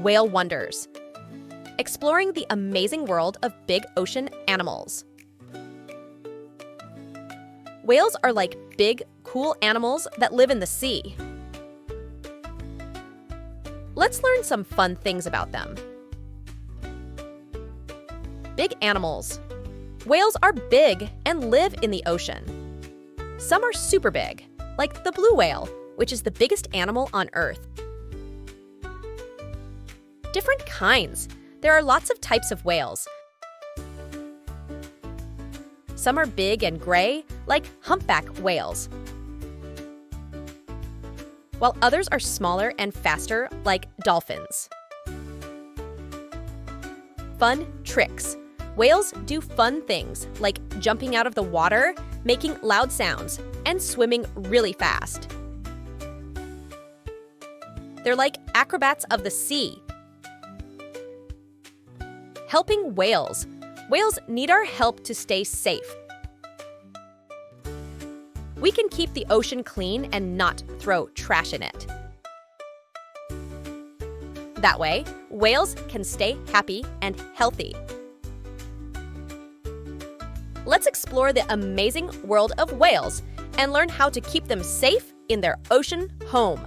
Whale Wonders, exploring the amazing world of big ocean animals. Whales are like big, cool animals that live in the sea. Let's learn some fun things about them. Big animals. Whales are big and live in the ocean. Some are super big, like the blue whale, which is the biggest animal on Earth. Different kinds. There are lots of types of whales. Some are big and gray, like humpback whales, while others are smaller and faster, like dolphins. Fun tricks. Whales do fun things, like jumping out of the water, making loud sounds, and swimming really fast. They're like acrobats of the sea. Helping whales. Whales need our help to stay safe. We can keep the ocean clean and not throw trash in it. That way, whales can stay happy and healthy. Let's explore the amazing world of whales and learn how to keep them safe in their ocean home.